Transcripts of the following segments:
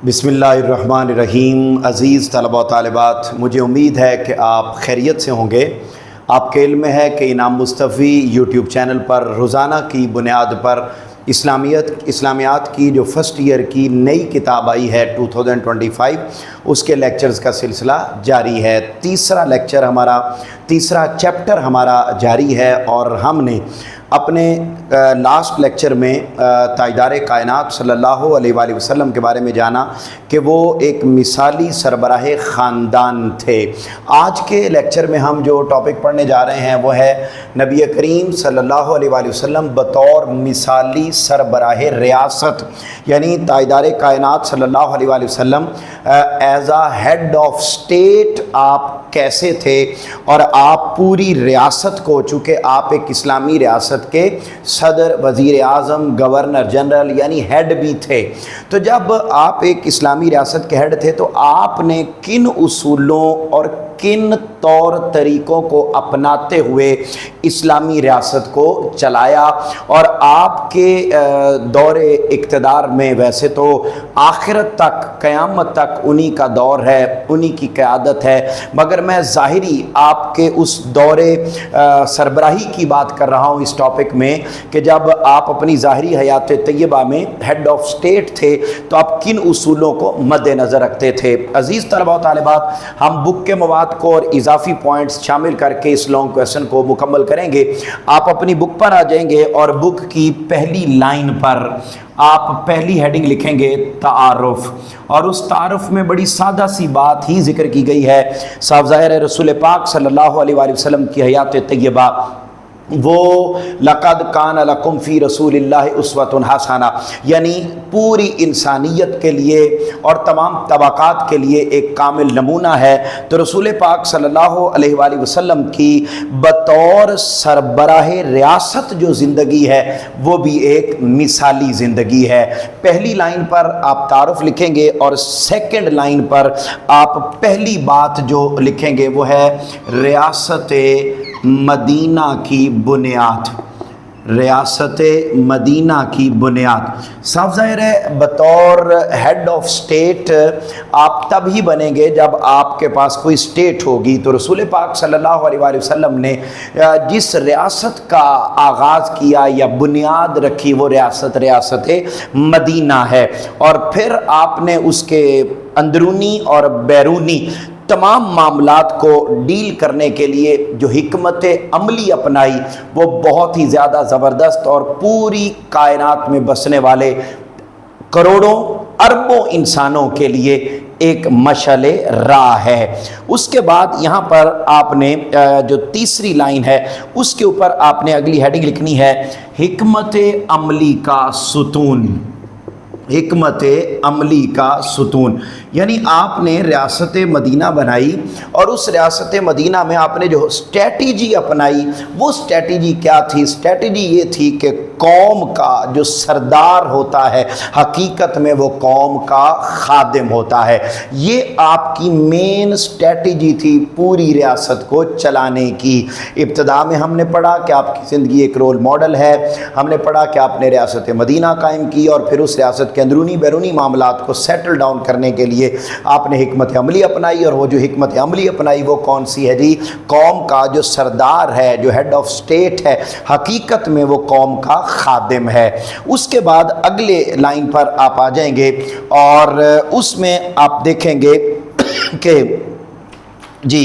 بسم اللہ الرحمن الرحیم۔ عزیز طلبہ و طالبات، مجھے امید ہے کہ آپ خیریت سے ہوں گے۔ آپ کے علم میں ہے کہ انعام مصطفی یوٹیوب چینل پر روزانہ کی بنیاد پر اسلامیات کی جو فرسٹ ایئر کی نئی کتاب آئی ہے 2025، اس کے لیکچرز کا سلسلہ جاری ہے۔ تیسرا چیپٹر ہمارا جاری ہے، اور ہم نے اپنے لاسٹ لیکچر میں تاجدار کائنات صلی اللہ علیہ وآلہ وسلم کے بارے میں جانا کہ وہ ایک مثالی سربراہ خاندان تھے۔ آج کے لیکچر میں ہم جو ٹاپک پڑھنے جا رہے ہیں وہ ہے نبی کریم صلی اللہ علیہ وآلہ وسلم بطور مثالی سربراہ ریاست، یعنی تاجدار کائنات صلی اللہ علیہ وآلہ وسلم as a head of state آپ کیسے تھے، اور آپ پوری ریاست کو، چونکہ آپ ایک اسلامی ریاست کے صدر، وزیر اعظم، گورنر جنرل یعنی ہیڈ بھی تھے، تو جب آپ ایک اسلامی ریاست کے ہیڈ تھے تو آپ نے کن اصولوں اور کن طور طریقوں کو اپناتے ہوئے اسلامی ریاست کو چلایا، اور آپ کے دور اقتدار میں ویسے تو آخرت تک، قیامت تک انہی کا دور ہے، انہی کی قیادت ہے، مگر میں ظاہری آپ کے اس دور سربراہی کی بات کر رہا ہوں اس ٹاپک میں کہ جب آپ اپنی ظاہری حیات طیبہ میں ہیڈ آف سٹیٹ تھے تو آپ کن اصولوں کو مد نظر رکھتے تھے۔ عزیز طلبہ و طالبات، ہم بک کے مواد کو اور اضافی پوائنٹس شامل کر کے اس لانگ کویسچن کو مکمل کریں گے۔ آپ اپنی بک پر آ جائیں گے اور بک کی پہلی لائن پر آپ پہلی ہیڈنگ لکھیں گے تعارف، اور اس تعارف میں بڑی سادہ سی بات ہی ذکر کی گئی ہے۔ صاف ظاہر ہے رسول پاک صلی اللہ علیہ وآلہ وسلم کی حیات طیبہ وہ لقد کان لکم فی رسول اللہ اسوۃ حسنہ، یعنی پوری انسانیت کے لیے اور تمام طبقات کے لیے ایک کامل نمونہ ہے۔ تو رسول پاک صلی اللہ علیہ وآلہ وسلم کی بطور سربراہ ریاست جو زندگی ہے وہ بھی ایک مثالی زندگی ہے۔ پہلی لائن پر آپ تعارف لکھیں گے، اور سیکنڈ لائن پر آپ پہلی بات جو لکھیں گے وہ ہے ریاست مدینہ کی بنیاد۔ ریاست مدینہ کی بنیاد۔ صاف ظاہر ہے بطور ہیڈ آف سٹیٹ آپ تب ہی بنیں گے جب آپ کے پاس کوئی سٹیٹ ہوگی۔ تو رسول پاک صلی اللہ علیہ وآلہ وسلم نے جس ریاست کا آغاز کیا یا بنیاد رکھی وہ ریاست مدینہ ہے، اور پھر آپ نے اس کے اندرونی اور بیرونی تمام معاملات کو ڈیل کرنے کے لیے جو حکمت عملی اپنائی وہ بہت ہی زیادہ زبردست، اور پوری کائنات میں بسنے والے کروڑوں اربوں انسانوں کے لیے ایک مشعل راہ ہے۔ اس کے بعد یہاں پر آپ نے جو تیسری لائن ہے اس کے اوپر آپ نے اگلی ہیڈنگ لکھنی ہے حکمت عملی کا ستون۔ حکمت عملی کا ستون، یعنی آپ نے ریاست مدینہ بنائی، اور اس ریاست مدینہ میں آپ نے جو اسٹریٹجی اپنائی وہ اسٹریٹجی کیا تھی؟ اسٹریٹجی یہ تھی کہ قوم کا جو سردار ہوتا ہے حقیقت میں وہ قوم کا خادم ہوتا ہے۔ یہ آپ کی مین اسٹریٹجی تھی پوری ریاست کو چلانے کی۔ ابتدا میں ہم نے پڑھا کہ آپ کی زندگی ایک رول ماڈل ہے، ہم نے پڑھا کہ آپ نے ریاست مدینہ قائم کی، اور پھر اس ریاست کے اندرونی بیرونی معاملات کو سیٹل ڈاؤن کرنے کے لیے آپ نے حکمت عملی اپنائی، اور وہ جو حکمت عملی اپنائی وہ کون سی ہے جی؟ قوم کا جو سردار ہے، جو ہیڈ آف سٹیٹ ہے، حقیقت میں وہ قوم کا خادم ہے۔ اس کے بعد اگلے لائن پر آپ آ جائیں گے، اور اس میں آپ دیکھیں گے کہ جی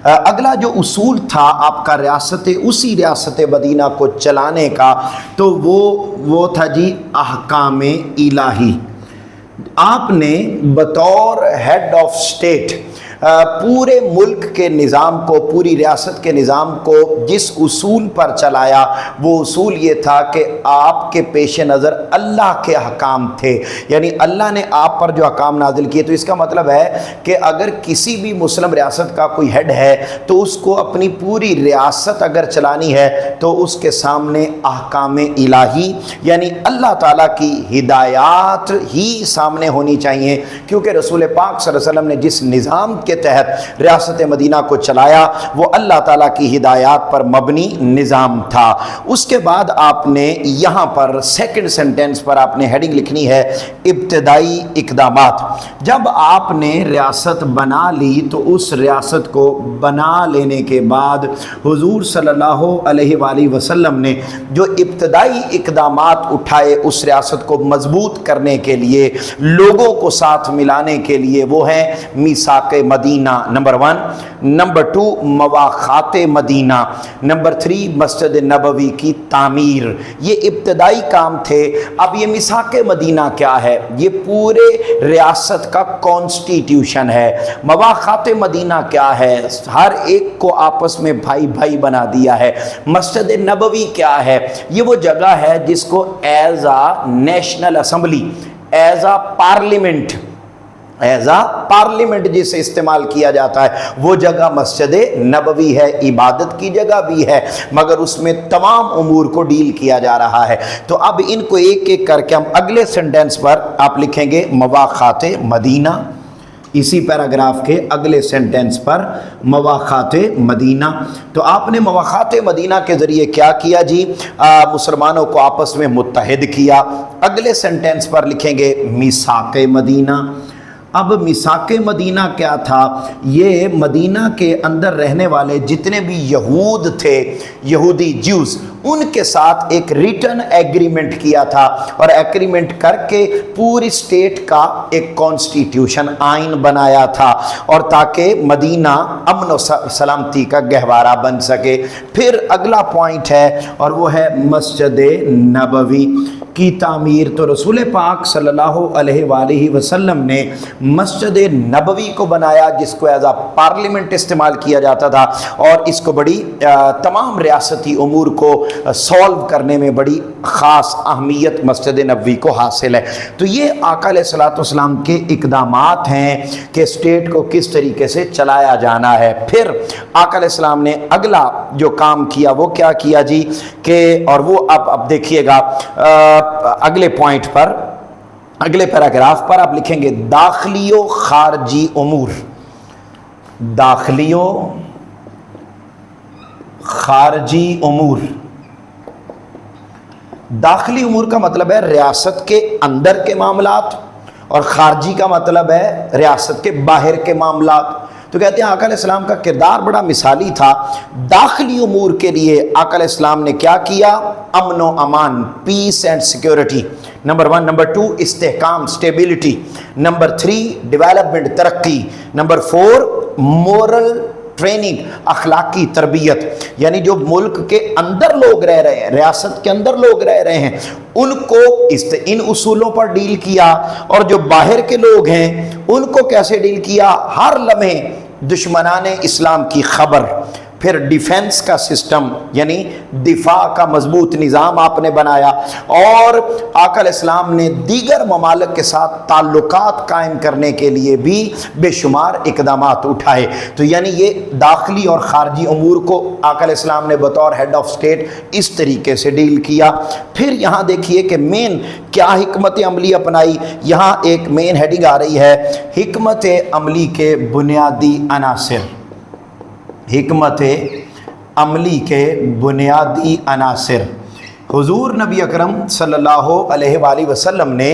اگلا جو اصول تھا آپ کا اسی ریاست مدینہ کو چلانے کا، تو وہ تھا جی احکام الہی۔ آپ نے بطور ہیڈ آف سٹیٹ پورے ملک کے نظام کو، پوری ریاست کے نظام کو جس اصول پر چلایا وہ اصول یہ تھا کہ آپ کے پیش نظر اللہ کے احکام تھے، یعنی اللہ نے آپ پر جو احکام نازل کیے۔ تو اس کا مطلب ہے کہ اگر کسی بھی مسلم ریاست کا کوئی ہیڈ ہے تو اس کو اپنی پوری ریاست اگر چلانی ہے تو اس کے سامنے احکام الہی یعنی اللہ تعالیٰ کی ہدایات ہی سامنے ہونی چاہیے، کیونکہ رسول پاک صلی اللہ علیہ وسلم نے جس نظام کے تحت ریاست مدینہ کو چلایا، وہ اللہ تعالیٰ کی ہدایات پر مبنی نظام تھا۔ اس کے بعد آپ نے یہاں پر سیکنڈ سینٹنس پر آپ نے ہیڈنگ لکھنی ہے ابتدائی اقدامات۔ جب آپ نے ریاست بنا لی تو اس ریاست کو بنا لینے کے بعد حضور صلی اللہ علیہ وآلہ وسلم نے جو ابتدائی اقدامات اٹھائے اس ریاست کو مضبوط کرنے کے لیے، لوگوں کو ساتھ ملانے کے لیے، وہ ہیں میثاق مدینہ نمبر 1، نمبر 2 مواخات مدینہ، نمبر 3 مسجد نبوی کی تعمیر۔ یہ ابتدائی کام تھے۔ اب یہ میثاق مدینہ کیا ہے؟ یہ پورے ریاست کا کانسٹیٹیوشن ہے۔ مواخات مدینہ کیا ہے؟ ہر ایک کو آپس میں بھائی بھائی بنا دیا ہے۔ مسجد نبوی کیا ہے؟ یہ وہ جگہ ہے جس کو as a national assembly, as a parliament جسے استعمال کیا جاتا ہے، وہ جگہ مسجد نبوی ہے، عبادت کی جگہ بھی ہے، مگر اس میں تمام امور کو ڈیل کیا جا رہا ہے۔ تو اب ان کو ایک ایک کر کے ہم اگلے سینٹنس پر آپ لکھیں گے مواخات مدینہ، اسی پیراگراف کے اگلے سینٹنس پر مواخات مدینہ۔ تو آپ نے مواخات مدینہ کے ذریعے کیا کیا جی؟ مسلمانوں کو آپس میں متحد کیا۔ اگلے سینٹنس پر لکھیں گے میثاق مدینہ۔ اب میثاق مدینہ کیا تھا؟ یہ مدینہ کے اندر رہنے والے جتنے بھی یہود تھے، یہودی جیوز، ان کے ساتھ ایک ریٹن ایگریمنٹ کیا تھا، اور ایگریمنٹ کر کے پوری سٹیٹ کا ایک کانسٹیٹیوشن آئین بنایا تھا، اور تاکہ مدینہ امن و سلامتی کا گہوارہ بن سکے۔ پھر اگلا پوائنٹ ہے اور وہ ہے مسجد نبوی کی تعمیر۔ تو رسول پاک صلی اللہ علیہ وآلہ وسلم نے مسجد نبوی کو بنایا، جس کو ایز اے پارلیمنٹ استعمال کیا جاتا تھا، اور اس کو بڑی تمام ریاستی امور کو سولو کرنے میں بڑی خاص اہمیت مسجد نبوی کو حاصل ہے۔ تو یہ آقا علیہ الصلوۃ والسلام کے اقدامات ہیں کہ اسٹیٹ کو کس طریقے سے چلایا جانا ہے۔ پھر آقا علیہ السلام نے اگلا جو کام کیا وہ کیا کیا جی؟ کہ اور وہ اب دیکھیے گا اگلے پوائنٹ پر، اگلے پیراگراف پر آپ لکھیں گے داخلی و خارجی امور۔ داخلی و خارجی امور۔ داخلی امور کا مطلب ہے ریاست کے اندر کے معاملات، اور خارجی کا مطلب ہے ریاست کے باہر کے معاملات۔ تو کہتے ہیں آقا علیہ السلام کا کردار بڑا مثالی تھا۔ داخلی امور کے لیے آقا علیہ السلام نے کیا کیا؟ امن و امان، پیس اینڈ سیکیورٹی، نمبر 1۔ نمبر 2 استحکام، اسٹیبلٹی۔ نمبر 3 ڈیولپمنٹ، ترقی۔ نمبر 4 مورل ٹریننگ، اخلاقی تربیت، یعنی جو ملک کے اندر لوگ رہ رہے ہیں، ریاست کے اندر لوگ رہ رہے ہیں، ان کو ان اصولوں پر ڈیل کیا، اور جو باہر کے لوگ ہیں ان کو کیسے ڈیل کیا؟ ہر لمحے دشمنان اسلام کی خبر۔ پھر ڈیفنس کا سسٹم، یعنی دفاع کا مضبوط نظام آپ نے بنایا، اور آقا علیہ السلام نے دیگر ممالک کے ساتھ تعلقات قائم کرنے کے لیے بھی بے شمار اقدامات اٹھائے۔ تو یعنی یہ داخلی اور خارجی امور کو آقا علیہ السلام نے بطور ہیڈ آف اسٹیٹ اس طریقے سے ڈیل کیا۔ پھر یہاں دیکھیے کہ مین کیا حکمت عملی اپنائی۔ یہاں ایک مین ہیڈنگ آ رہی ہے حکمت عملی کے بنیادی عناصر۔ حکمت عملی کے بنیادی عناصر۔ حضور نبی اکرم صلی اللہ علیہ وآلہ وسلم نے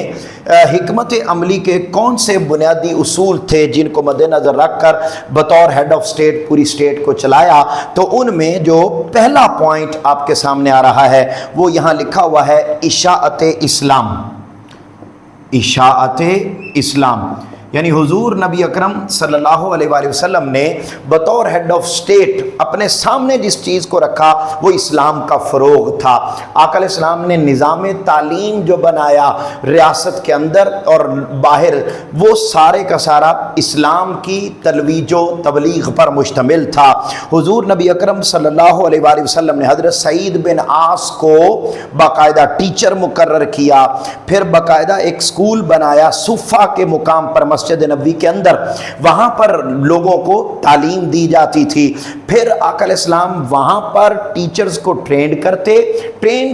حکمت عملی کے کون سے بنیادی اصول تھے جن کو مد نظر رکھ کر بطور ہیڈ آف اسٹیٹ پوری اسٹیٹ کو چلایا؟ تو ان میں جو پہلا پوائنٹ آپ کے سامنے آ رہا ہے وہ یہاں لکھا ہوا ہے اشاعت اسلام۔ اشاعت اسلام، یعنی حضور نبی اکرم صلی اللہ علیہ وآلہ وسلم نے بطور ہیڈ آف اسٹیٹ اپنے سامنے جس چیز کو رکھا وہ اسلام کا فروغ تھا۔ آقا علیہ السلام نے نظام تعلیم جو بنایا ریاست کے اندر اور باہر، وہ سارے کا سارا اسلام کی ترویج و تبلیغ پر مشتمل تھا۔ حضور نبی اکرم صلی اللہ علیہ وآلہ وسلم نے حضرت سعید بن عاص کو باقاعدہ ٹیچر مقرر کیا، پھر باقاعدہ ایک سکول بنایا صفہ کے مقام پر مسجد نبوی کے اندر، وہاں پر لوگوں کو تعلیم دی جاتی تھی۔ پھر آقا علیہ السلام وہاں پر ٹیچرز کو ٹرین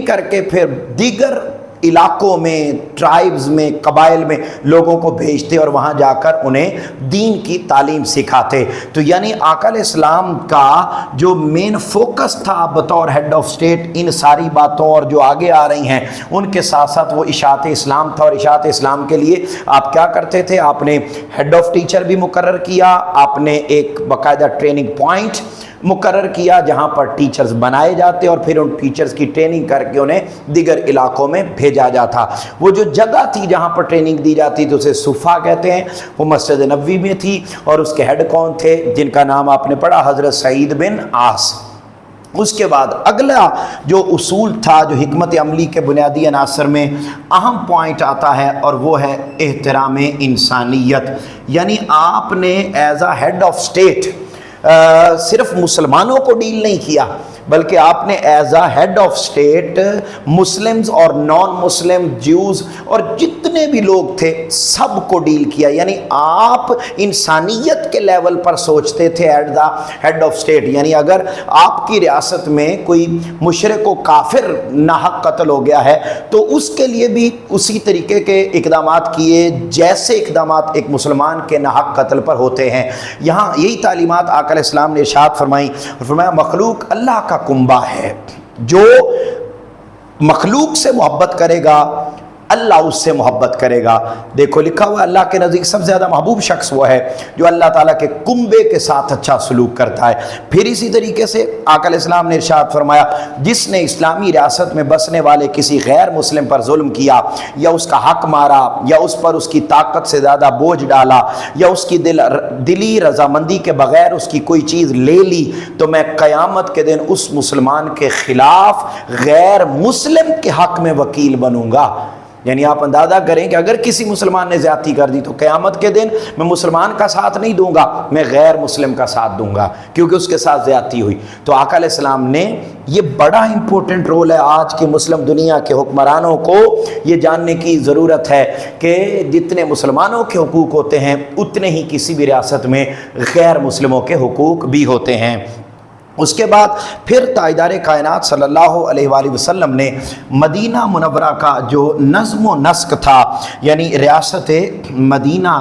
کر کے پھر دیگر علاقوں میں، ٹرائبز میں، قبائل میں لوگوں کو بھیجتے اور وہاں جا کر انہیں دین کی تعلیم سکھاتے۔ تو یعنی آقا علیہ السلام کا جو مین فوکس تھا بطور ہیڈ آف سٹیٹ ان ساری باتوں اور جو آگے آ رہی ہیں ان کے ساتھ ساتھ وہ اشاعت اسلام تھا، اور اشاعت اسلام کے لیے آپ کیا کرتے تھے؟ آپ نے ہیڈ آف ٹیچر بھی مقرر کیا، آپ نے ایک باقاعدہ ٹریننگ پوائنٹ مقرر کیا جہاں پر ٹیچرز بنائے جاتے اور پھر ان ٹیچرز کی ٹریننگ کر کے انہیں دیگر علاقوں میں بھیجا جاتا۔ وہ جو جگہ تھی جہاں پر ٹریننگ دی جاتی تو اسے صفا کہتے ہیں، وہ مسجد نبوی میں تھی، اور اس کے ہیڈ کون تھے؟ جن کا نام آپ نے پڑھا، حضرت سعید بن عاص۔ اس کے بعد اگلا جو اصول تھا، جو حکمت عملی کے بنیادی عناصر میں اہم پوائنٹ آتا ہے، اور وہ ہے احترام انسانیت۔ یعنی آپ نے as a head of state صرف مسلمانوں کو ڈیل نہیں کیا، بلکہ آپ نے as a head of state Muslims اور نان مسلم، جیوز اور جتنے بھی لوگ تھے سب کو ڈیل کیا۔ یعنی آپ انسانیت کے لیول پر سوچتے تھے at the head of state. یعنی اگر آپ کی ریاست میں کوئی مشرک و کافر ناحق قتل ہو گیا ہے تو اس کے لیے بھی اسی طریقے کے اقدامات کیے جیسے اقدامات ایک مسلمان کے ناحق قتل پر ہوتے ہیں۔ یہاں یہی تعلیمات آقا علیہ السلام نے ارشاد فرمائی، فرمایا مخلوق اللہ کا کنبہ ہے، جو مخلوق سے محبت کرے گا اللہ اس سے محبت کرے گا۔ دیکھو لکھا ہوا اللہ کے نزدیک سب سے زیادہ محبوب شخص وہ ہے جو اللہ تعالیٰ کے کنبے کے ساتھ اچھا سلوک کرتا ہے۔ پھر اسی طریقے سے آقا علیہ السلام نے ارشاد فرمایا، جس نے اسلامی ریاست میں بسنے والے کسی غیر مسلم پر ظلم کیا یا اس کا حق مارا یا اس پر اس کی طاقت سے زیادہ بوجھ ڈالا یا اس کی دلی رضامندی کے بغیر اس کی کوئی چیز لے لی، تو میں قیامت کے دن اس مسلمان کے خلاف غیر مسلم کے حق میں وکیل بنوں گا۔ یعنی آپ اندازہ کریں کہ اگر کسی مسلمان نے زیادتی کر دی تو قیامت کے دن میں مسلمان کا ساتھ نہیں دوں گا، میں غیر مسلم کا ساتھ دوں گا، کیونکہ اس کے ساتھ زیادتی ہوئی۔ تو آقا علیہ السلام نے یہ بڑا امپورٹنٹ رول ہے، آج کی مسلم دنیا کے حکمرانوں کو یہ جاننے کی ضرورت ہے کہ جتنے مسلمانوں کے حقوق ہوتے ہیں اتنے ہی کسی بھی ریاست میں غیر مسلموں کے حقوق بھی ہوتے ہیں۔ اس کے بعد پھر تاجدار کائنات صلی اللہ علیہ وآلہ وسلم نے مدینہ منورہ کا جو نظم و نسق تھا، یعنی ریاست مدینہ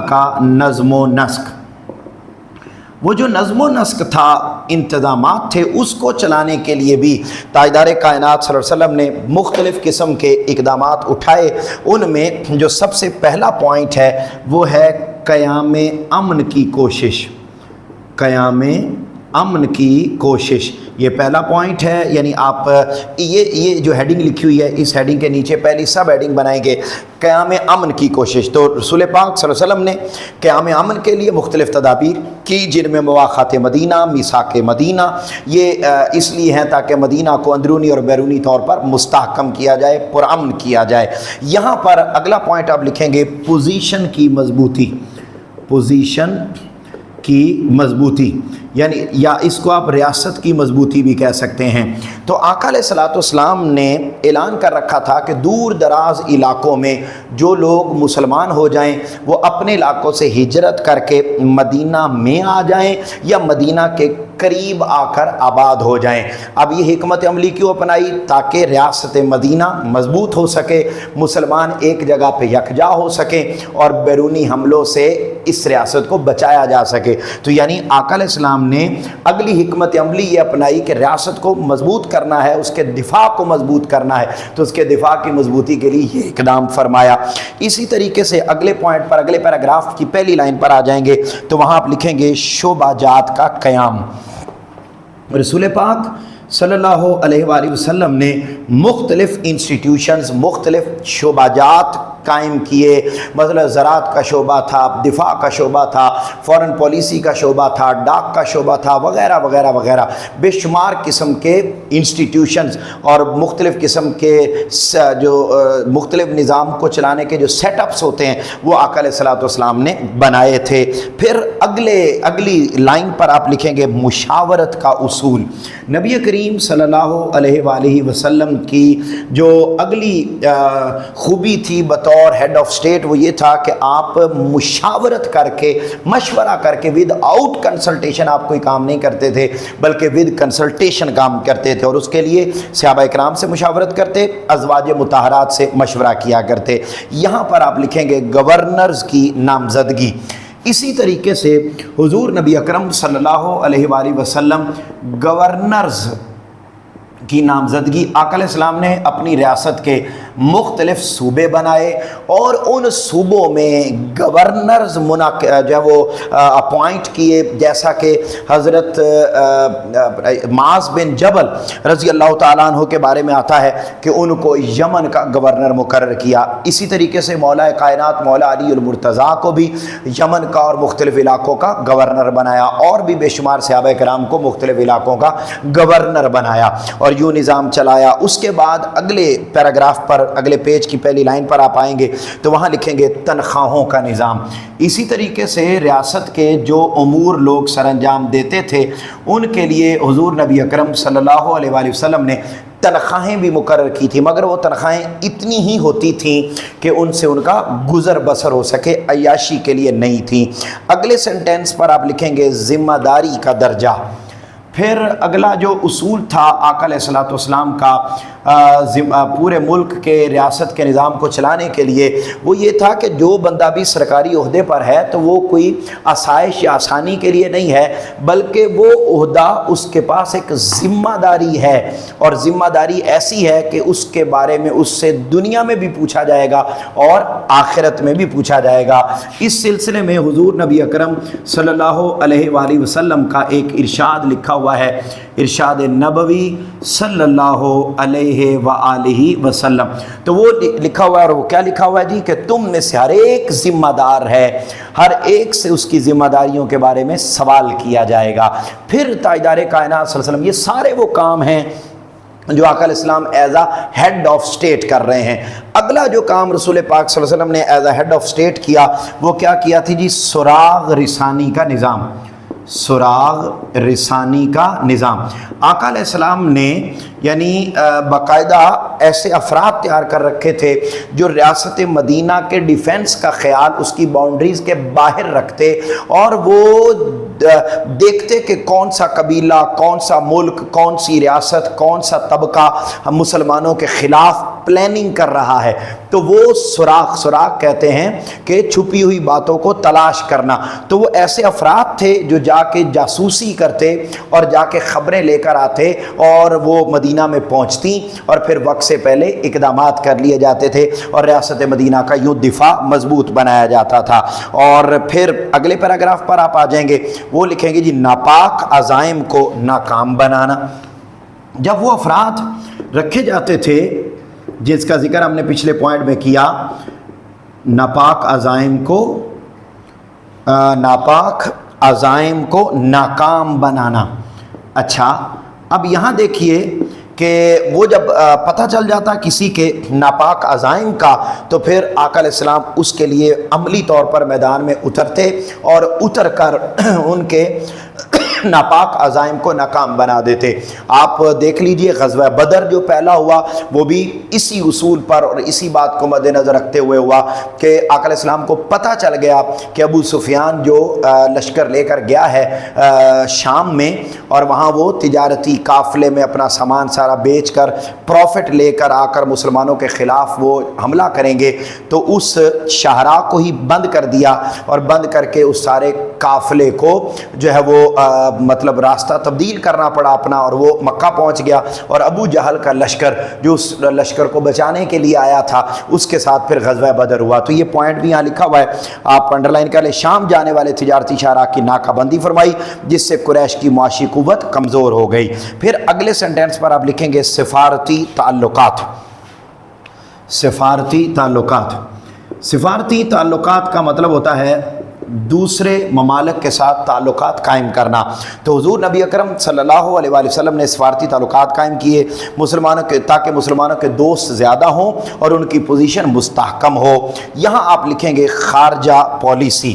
کا نظم و نسق، وہ جو نظم و نسق تھا، انتظامات تھے، اس کو چلانے کے لیے بھی تاجدار کائنات صلی اللہ علیہ وسلم نے مختلف قسم کے اقدامات اٹھائے۔ ان میں جو سب سے پہلا پوائنٹ ہے وہ ہے قیام امن کی کوشش۔ قیام امن کی کوشش یہ پہلا پوائنٹ ہے۔ یعنی آپ یہ جو ہیڈنگ لکھی ہوئی ہے اس ہیڈنگ کے نیچے پہلی سب ہیڈنگ بنائیں گے قیام امن کی کوشش۔ تو رسول پاک صلی اللہ علیہ وسلم نے قیام امن کے لیے مختلف تدابیر کی، جن میں مواخات مدینہ، میثاق مدینہ، یہ اس لیے ہیں تاکہ مدینہ کو اندرونی اور بیرونی طور پر مستحکم کیا جائے، پرامن کیا جائے۔ یہاں پر اگلا پوائنٹ آپ لکھیں گے پوزیشن کی مضبوطی۔ پوزیشن کی مضبوطی یعنی یا اس کو آپ ریاست کی مضبوطی بھی کہہ سکتے ہیں۔ تو آقا علیہ الصلوۃ والسلام نے اعلان کر رکھا تھا کہ دور دراز علاقوں میں جو لوگ مسلمان ہو جائیں وہ اپنے علاقوں سے ہجرت کر کے مدینہ میں آ جائیں یا مدینہ کے قریب آ کر آباد ہو جائیں۔ اب یہ حکمت عملی کیوں اپنائی؟ تاکہ ریاست مدینہ مضبوط ہو سکے، مسلمان ایک جگہ پہ یکجا ہو سکیں اور بیرونی حملوں سے اس ریاست کو بچایا جا سکے۔ تو یعنی آقا علیہ السلام نے اگلی حکمت عملی یہ اپنائی کہ ریاست کو مضبوط کرنا ہے، اس کے دفاع کو مضبوط کرنا ہے، تو اس کے دفاع کی مضبوطی کے لیے یہ اقدام فرمایا۔ اسی طریقے سے اگلے پوائنٹ پر، اگلے پیراگراف کی پہلی لائن پر آ جائیں گے تو وہاں آپ لکھیں گے شعبہ جات کا قیام۔ رسول پاک صلی اللہ علیہ وآلہ وسلم نے مختلف انسٹیٹیوشنز، مختلف شعبہ جات قائم کیے۔ مثلا زراعت کا شعبہ تھا، دفاع کا شعبہ تھا، فورن پالیسی کا شعبہ تھا، ڈاک کا شعبہ تھا، وغیرہ وغیرہ وغیرہ، بے شمار قسم کے انسٹیٹیوشنز اور مختلف قسم کے جو مختلف نظام کو چلانے کے جو سیٹ اپس ہوتے ہیں وہ آقا علیہ الصلوۃ والسلام نے بنائے تھے۔ پھر اگلی لائن پر آپ لکھیں گے مشاورت کا موصول۔ نبی کریم صلی اللہ علیہ وآلہ وسلم کی جو اگلی خوبی تھی بطور ہیڈ آف اسٹیٹ وہ یہ تھا کہ آپ مشاورت کر کے، مشورہ کر کے، ود آؤٹ کنسلٹیشن آپ کوئی کام نہیں کرتے تھے بلکہ ود کنسلٹیشن کام کرتے تھے، اور اس کے لیے صحابہ کرام سے مشاورت کرتے، ازواج مطہرات سے مشورہ کیا کرتے۔ یہاں پر آپ لکھیں گے گورنرز کی نامزدگی۔ اسی طریقے سے حضور نبی اکرم صلی اللہ علیہ وآلہ وسلم گورنرز کی نامزدگی، آقا علیہ السلام نے اپنی ریاست کے مختلف صوبے بنائے اور ان صوبوں میں گورنرز جو ہے وہ اپوائنٹ کیے، جیسا کہ حضرت معاذ بن جبل رضی اللہ تعالیٰ عنہ کے بارے میں آتا ہے کہ ان کو یمن کا گورنر مقرر کیا۔ اسی طریقے سے مولا کائنات مولا علی المرتضیٰ کو بھی یمن کا اور مختلف علاقوں کا گورنر بنایا، اور بھی بے شمار صحابہ کرام کو مختلف علاقوں کا گورنر بنایا، اور یوں نظام چلایا۔ اس کے بعد اگلے پیراگراف پر، اگلے پیج کی پہلی لائن پر آپ آئیں گے تو وہاں لکھیں گے تنخواہوں کا نظام۔ اسی طریقے سے ریاست کے جو امور لوگ سر انجام دیتے تھے ان کے لیے حضور نبی اکرم صلی اللہ علیہ وآلہ وسلم نے تنخواہیں بھی مقرر کی تھی، مگر وہ تنخواہیں اتنی ہی ہوتی تھیں کہ ان سے ان کا گزر بسر ہو سکے، عیاشی کے لیے نہیں تھیں۔ اگلے سنٹینس پر آپ لکھیں گے ذمہ داری کا درجہ۔ پھر اگلا جو اصول تھا آقا علیہ السلام کا پورے ملک کے ریاست کے نظام کو چلانے کے لیے، وہ یہ تھا کہ جو بندہ بھی سرکاری عہدے پر ہے تو وہ کوئی آسائش یا آسانی کے لیے نہیں ہے، بلکہ وہ عہدہ اس کے پاس ایک ذمہ داری ہے، اور ذمہ داری ایسی ہے کہ اس کے بارے میں اس سے دنیا میں بھی پوچھا جائے گا اور آخرت میں بھی پوچھا جائے گا۔ اس سلسلے میں حضور نبی اکرم صلی اللہ علیہ وآلہ وسلم کا ایک ارشاد لکھا ہوا ہے، ارشاد نبوی صلی اللہ علیہ وآلہ وسلم۔ تو وہ لکھا ہوا ہے، اور وہ کیا لکھا ہوا ہے جی، کہ تم میں سے ہر ایک ذمہ دار ہے، ہر ایک سے اس کی ذمہ داریوں کے بارے میں سوال کیا جائے گا۔ پھر تاجدار کائنات صلی اللہ علیہ وسلم، یہ سارے وہ کام ہیں جو آقا علیہ السلام as a head of state کر رہے ہیں۔ اگلا جو کام رسول پاک صلی اللہ علیہ وسلم نے as a head of state کیا وہ کیا کیا تھی جی، سراغ رسانی کا نظام۔ سراغ رسانی کا نظام آقا علیہ السلام نے یعنی باقاعدہ ایسے افراد تیار کر رکھے تھے جو ریاست مدینہ کے ڈیفنس کا خیال اس کی باؤنڈریز کے باہر رکھتے، اور وہ دیکھتے کہ کون سا قبیلہ، کون سا ملک، کون سی ریاست، کون سا طبقہ مسلمانوں کے خلاف پلاننگ کر رہا ہے۔ تو وہ سراغ کہتے ہیں کہ چھپی ہوئی باتوں کو تلاش کرنا۔ تو وہ ایسے افراد تھے جو جا کے جاسوسی کرتے اور جا کے خبریں لے کر آتے، اور وہ مدینہ میں پہنچتی، اور پھر وقت سے پہلے اقدامات کر لیے جاتے تھے، اور ریاست مدینہ کا یوں دفاع مضبوط بنایا جاتا تھا۔ اور پھر اگلے پیراگراف پر آپ آ جائیں گے، وہ لکھیں گے جی ناپاک عزائم کو ناکام بنانا۔ جب وہ افراد رکھے جاتے تھے جس کا ذکر ہم نے پچھلے پوائنٹ میں کیا، ناپاک عزائم کو ناکام بنانا۔ اچھا، اب یہاں دیکھیے کہ وہ جب پتہ چل جاتا کسی کے ناپاک عزائم کا، تو پھر آقا علیہ السلام اس کے لیے عملی طور پر میدان میں اترتے، اور اتر کر ان کے ناپاک عزائم کو ناکام بنا دیتے۔ آپ دیکھ لیجئے غزوہ بدر جو پہلا ہوا وہ بھی اسی اصول پر اور اسی بات کو مد نظر رکھتے ہوئے ہوا کہ آقا علیہ السلام کو پتہ چل گیا کہ ابو سفیان جو لشکر لے کر گیا ہے شام میں، اور وہاں وہ تجارتی قافلے میں اپنا سامان سارا بیچ کر پروفٹ لے کر آ کر مسلمانوں کے خلاف وہ حملہ کریں گے، تو اس شاہراہ کو ہی بند کر دیا، اور بند کر کے اس سارے قافلے کو جو ہے وہ مطلب راستہ تبدیل کرنا پڑا اپنا، اور وہ مکہ پہنچ گیا، اور ابو جہل کا لشکر جو اس لشکر کو بچانے کے لیے آیا تھا اس کے ساتھ پھر غزوہ بدر ہوا۔ تو یہ پوائنٹ بھی یہاں لکھا ہوا ہے، آپ انڈرلائن کر لیں۔ شام جانے والے تجارتی شاہراہ کی ناکہ بندی فرمائی جس سے قریش کی معاشی قوت کمزور ہو گئی۔ پھر اگلے سینٹینس پر آپ لکھیں گے سفارتی تعلقات۔ سفارتی تعلقات، سفارتی تعلقات کا مطلب ہوتا ہے دوسرے ممالک کے ساتھ تعلقات قائم کرنا۔ تو حضور نبی اکرم صلی اللہ علیہ وآلہ وسلم نے سفارتی تعلقات قائم کیے مسلمانوں کے، تاکہ مسلمانوں کے دوست زیادہ ہوں اور ان کی پوزیشن مستحکم ہو۔ یہاں آپ لکھیں گے خارجہ پالیسی۔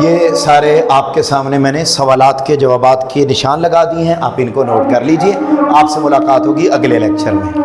یہ سارے آپ کے سامنے میں نے سوالات کے جوابات کے نشان لگا دیے ہیں، آپ ان کو نوٹ کر لیجئے۔ آپ سے ملاقات ہوگی اگلے لیکچر میں۔